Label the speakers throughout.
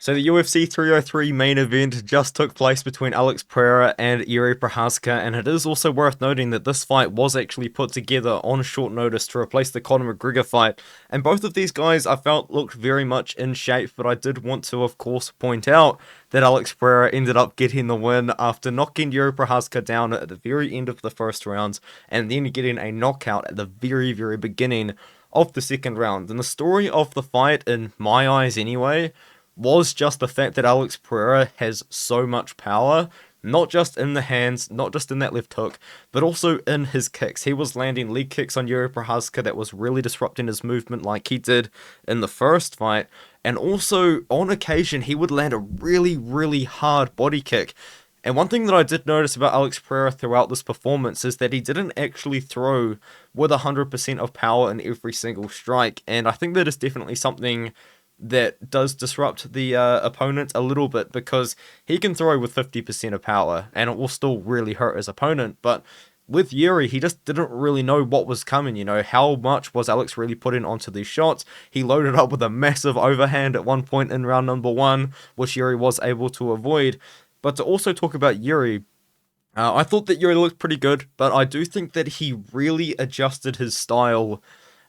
Speaker 1: So the UFC 303 main event just took place between Alex Pereira and Jiri Prochazka, and it is also worth noting that this fight was actually put together on short notice to replace the Conor McGregor fight, and both of these guys I felt looked very much in shape, but I did want to of course point out that Alex Pereira ended up getting the win after knocking Jiri Prochazka down at the very end of the first round, and then getting a knockout at the very beginning of the second round. And the story of the fight, in my eyes anyway, was just the fact that Alex Pereira has so much power, not just in the hands, not just in that left hook, but also in his kicks. He was landing leg kicks on Jiri Prochazka that was really disrupting his movement like he did in the first fight, and also on occasion he would land a really hard body kick. And one thing that I did notice about Alex Pereira throughout this performance is that he didn't actually throw with 100% of power in every single strike, and I think that is definitely something that does disrupt the opponent a little bit, because he can throw with 50% of power and it will still really hurt his opponent. But with Jiri, he just didn't really know what was coming, how much was Alex really putting onto these shots. He loaded up with a massive overhand at one point in round number one, which Jiri was able to avoid. But to also talk about Jiri, I thought that Jiri looked pretty good, but I do think that he really adjusted his style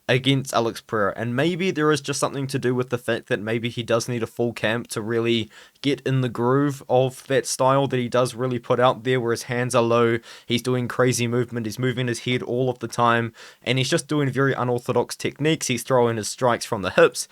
Speaker 1: against Alex Pereira, and maybe there is just something to do with the fact that maybe he does need a full camp to really get in the groove of that style that he does really put out there, where his hands are low, he's doing crazy movement, he's moving his head all of the time, and he's just doing very unorthodox techniques, he's throwing his strikes from the hips.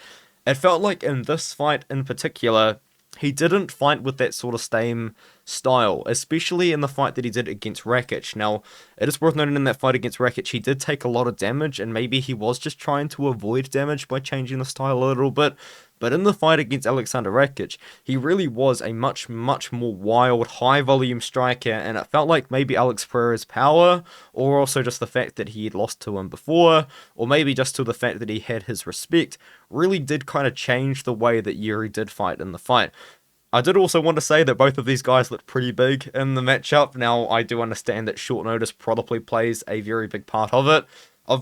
Speaker 1: It felt like in this fight in particular, he didn't fight with that sort of same style, especially in the fight that he did against Rakic. Now, it is worth noting in that fight against Rakic, he did take a lot of damage, and maybe he was just trying to avoid damage by changing the style a little bit. But in the fight against Alexander Rakic, he really was a much more wild, high-volume striker, and it felt like maybe Alex Pereira's power, or also just the fact that he had lost to him before, or maybe just to the fact that he had his respect, really did kind of change the way that Jiri did fight in the fight. I did also want to say that both of these guys looked pretty big in the matchup. Now, I do understand that short notice probably plays a very big part of it.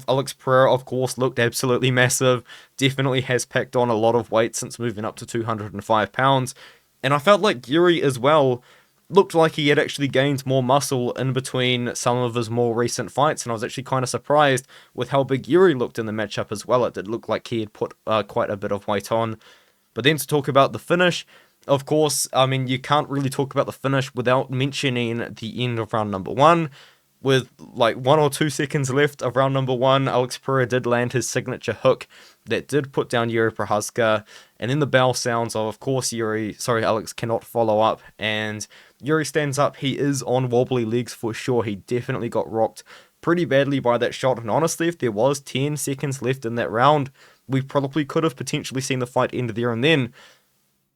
Speaker 1: Alex Pereira, of course, looked absolutely massive, definitely has packed on a lot of weight since moving up to 205 pounds, and I felt like Jiri as well looked like he had actually gained more muscle in between some of his more recent fights, and I was actually kind of surprised with how big Jiri looked in the matchup as well. It did look like he had put quite a bit of weight on. But then to talk about the finish, of course, I mean, you can't really talk about the finish without mentioning the end of round number one. With like 1 or 2 seconds left of round number one, Alex Pereira did land his signature hook that did put down Jiri Prochazka, and then the bell sounds of course, Alex cannot follow up, and Jiri stands up. He is on wobbly legs for sure. He definitely got rocked pretty badly by that shot, and honestly, if there was 10 seconds left in that round, we probably could have potentially seen the fight end there and then.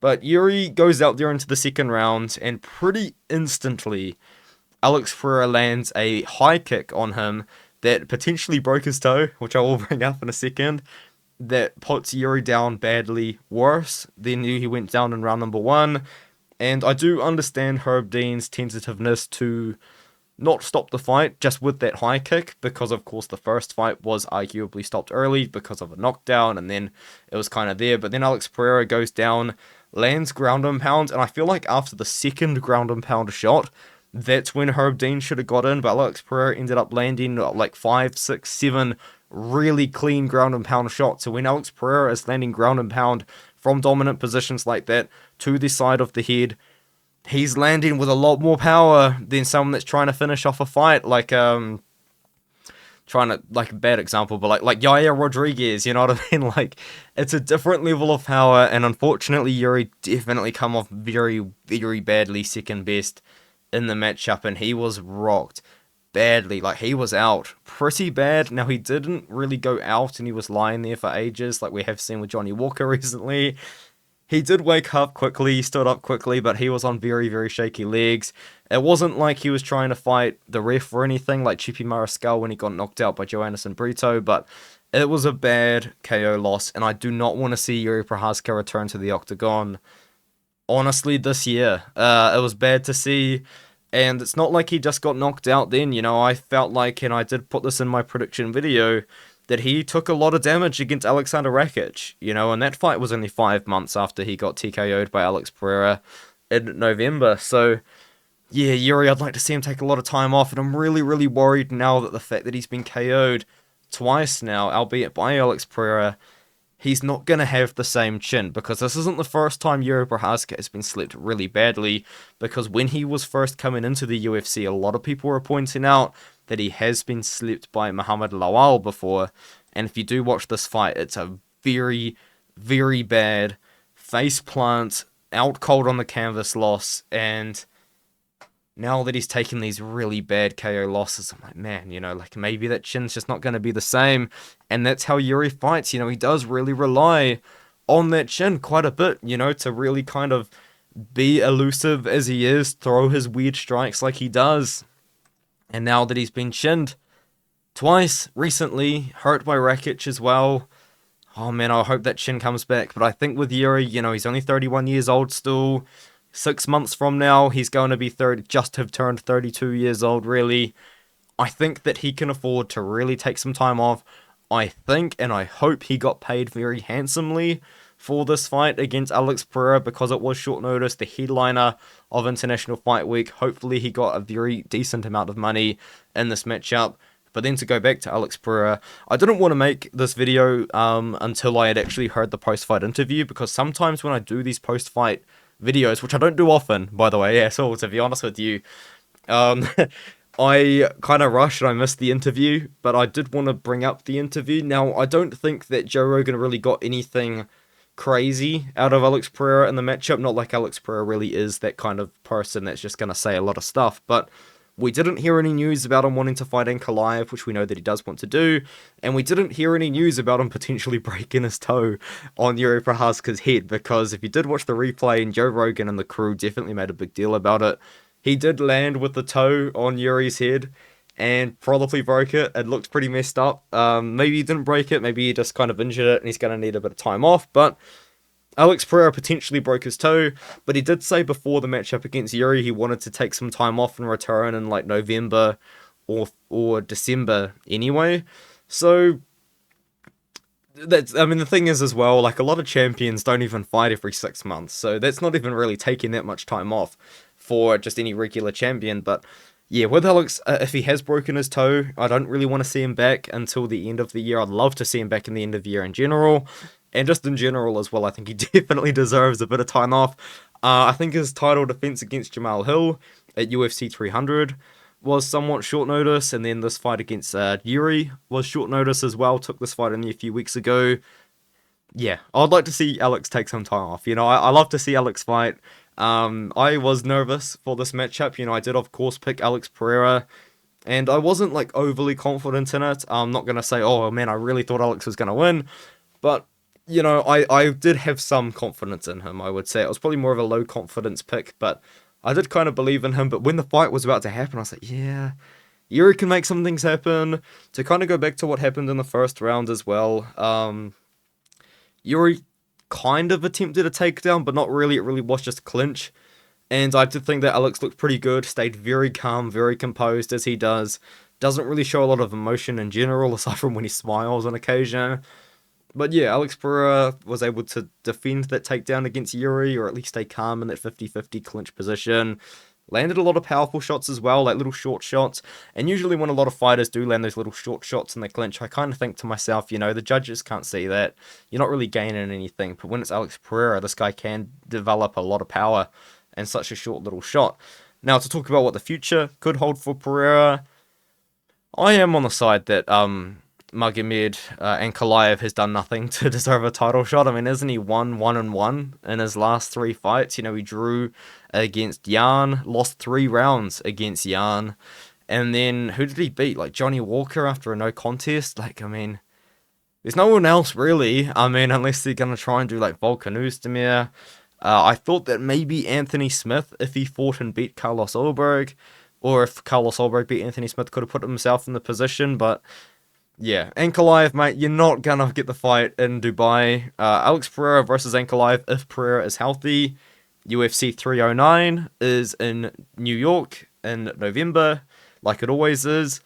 Speaker 1: But Jiri goes out there into the second round, and pretty instantly, Alex Pereira lands a high kick on him that potentially broke his toe, which I will bring up in a second, that puts Jiri down badly worse than he went down in round number one. And I do understand Herb Dean's tentativeness to not stop the fight just with that high kick, because of course the first fight was arguably stopped early because of a knockdown, and then it was kind of there. But then Alex Pereira goes down, lands ground and pound, and I feel like after the second ground and pound shot, that's when Herb Dean should have got in, but Alex Pereira ended up landing like 5, 6, 7 really clean ground and pound shots. So when Alex Pereira is landing ground and pound from dominant positions like that to the side of the head, he's landing with a lot more power than someone that's trying to finish off a fight, like a bad example, but like Yair Rodriguez, you know what I mean? Like, it's a different level of power, and unfortunately Jiri definitely come off very badly second best in the matchup, and he was rocked badly. Like, he was out pretty bad. Now, he didn't really go out, and he was lying there for ages like we have seen with Johnny Walker recently. He did wake up quickly, he stood up quickly, but he was on very shaky legs. It wasn't like he was trying to fight the ref or anything like Chippy Mariscal when he got knocked out by Joanderson Brito, but it was a bad KO loss, and I do not want to see Jiri Prochazka return to the octagon honestly this year. It was bad to see, and it's not like he just got knocked out then. I felt like, and I did put this in my prediction video, that he took a lot of damage against Alexander Rakic, and that fight was only 5 months after he got TKO'd by Alex Pereira in November. So, yeah, Jiri, I'd like to see him take a lot of time off, and I'm really, really worried now that the fact that he's been KO'd twice now, albeit by Alex Pereira, he's not going to have the same chin, because this isn't the first time Jiri Prochazka has been slept really badly, because when he was first coming into the UFC, a lot of people were pointing out that he has been slept by Muhammad Lawal before, and if you do watch this fight, it's a very, very bad face plant, out cold on the canvas loss, and now that he's taken these really bad KO losses, I'm like, man, maybe that chin's just not going to be the same. And that's how Jiri fights. He does really rely on that chin quite a bit, to really kind of be elusive as he is, throw his weird strikes like he does. And now that he's been chinned twice recently, hurt by Rakic as well, oh man, I hope that chin comes back. But I think with Jiri, he's only 31 years old still. 6 months from now, he's going to be just have turned 32 years old, really. I think that he can afford to really take some time off. I think and I hope he got paid very handsomely for this fight against Alex Pereira, because it was short notice, the headliner of International Fight Week. Hopefully he got a very decent amount of money in this matchup. But then to go back to Alex Pereira, I didn't want to make this video until I had actually heard the post-fight interview, because sometimes when I do these post-fight videos, which I don't do often, by the way, so to be honest with you, I kind of rushed and I missed the interview, but I did want to bring up the interview. Now, I don't think that Joe Rogan really got anything crazy out of Alex Pereira in the matchup, not like Alex Pereira really is that kind of person that's just going to say a lot of stuff, but we didn't hear any news about him wanting to fight Ankalaev, which we know that he does want to do, and we didn't hear any news about him potentially breaking his toe on Jiri Prochazka's head, because if you did watch the replay, and Joe Rogan and the crew definitely made a big deal about it, he did land with the toe on Yuri's head, and probably broke it. It looked pretty messed up. Maybe he didn't break it, maybe he just kind of injured it, and he's going to need a bit of time off, but Alex Pereira potentially broke his toe, but he did say before the matchup against Jiri he wanted to take some time off and return in like November or December anyway. So the thing is as well, like a lot of champions don't even fight every 6 months, so that's not even really taking that much time off for just any regular champion. But yeah, with Alex, if he has broken his toe, I don't really want to see him back until the end of the year. I'd love to see him back in the end of the year in general. And just in general as well, I think he definitely deserves a bit of time off. I think his title defense against Jamal Hill at UFC 300 was somewhat short notice, and then this fight against Jiri was short notice as well. Took this fight only a few weeks ago. Yeah, I'd like to see Alex take some time off. I love to see Alex fight. I was nervous for this matchup. I did of course pick Alex Pereira, and I wasn't like overly confident in it. I'm not gonna say, oh man, I really thought Alex was gonna win, but I did have some confidence in him, I would say. It was probably more of a low confidence pick, but I did kind of believe in him. But when the fight was about to happen, I was like, yeah, Jiri can make some things happen. To kind of go back to what happened in the first round as well, Jiri kind of attempted a takedown, but not really. It really was just a clinch. And I did think that Alex looked pretty good, stayed very calm, very composed as he does. Doesn't really show a lot of emotion in general, aside from when he smiles on occasion. But yeah, Alex Pereira was able to defend that takedown against Jiri, or at least stay calm in that 50-50 clinch position. Landed a lot of powerful shots as well, like little short shots. And usually when a lot of fighters do land those little short shots in the clinch, I kind of think to myself, the judges can't see that. You're not really gaining anything. But when it's Alex Pereira, this guy can develop a lot of power in such a short little shot. Now, to talk about what the future could hold for Pereira, I am on the side that Magomed Ankalaev has done nothing to deserve a title shot. I mean, isn't he 1-1 in his last 3 fights? He drew against Jan, lost 3 rounds against Jan, and then who did he beat? Like Johnny Walker after a no contest? There's no one else really. I mean, unless they're gonna try and do like Volkan Oezdemir. I thought that maybe Anthony Smith, if he fought and beat Carlos Ulberg, or if Carlos Ulberg beat Anthony Smith, could have put himself in the position, but yeah, Ankalaev, mate, you're not gonna get the fight in Dubai. Alex Pereira versus Ankalaev, if Pereira is healthy. UFC 309 is in New York in November, like it always is.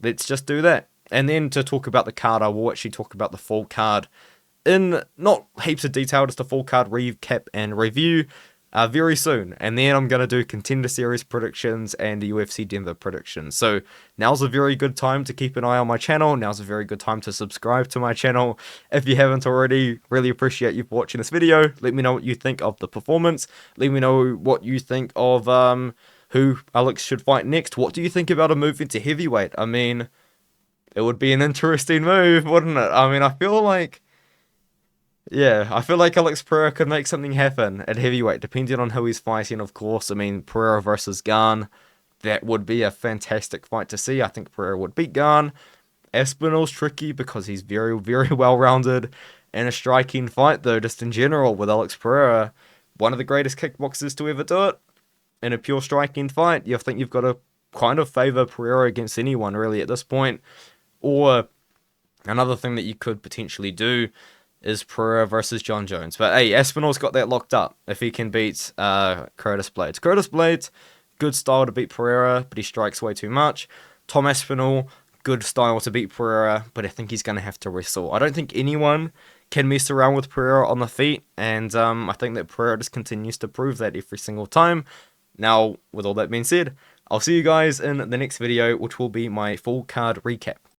Speaker 1: Let's just do that. And then to talk about the card, I will actually talk about the full card in not heaps of detail, just a full card recap and review very soon. And then I'm going to do Contender Series predictions and UFC Denver predictions. So now's a very good time to keep an eye on my channel. Now's a very good time to subscribe to my channel. If you haven't already, really appreciate you watching this video. Let me know what you think of the performance. Let me know what you think of who Alex should fight next. What do you think about a move into heavyweight? I mean, it would be an interesting move, wouldn't it? I mean, I feel like Alex Pereira could make something happen at heavyweight, depending on who he's fighting, of course. I mean, Pereira versus Gane, that would be a fantastic fight to see. I think Pereira would beat Gane. Aspinall's tricky because he's very, very well-rounded in a striking fight, though, just in general, with Alex Pereira. One of the greatest kickboxers to ever do it. In a pure striking fight, you think you've got to kind of favour Pereira against anyone, really, at this point. Or another thing that you could potentially do is Pereira versus John Jones. But hey, Aspinall's got that locked up if he can beat Curtis Blades. Curtis Blades, good style to beat Pereira, but he strikes way too much. Tom Aspinall, good style to beat Pereira, but I think he's going to have to wrestle. I don't think anyone can mess around with Pereira on the feet, and I think that Pereira just continues to prove that every single time. Now, with all that being said, I'll see you guys in the next video, which will be my full card recap.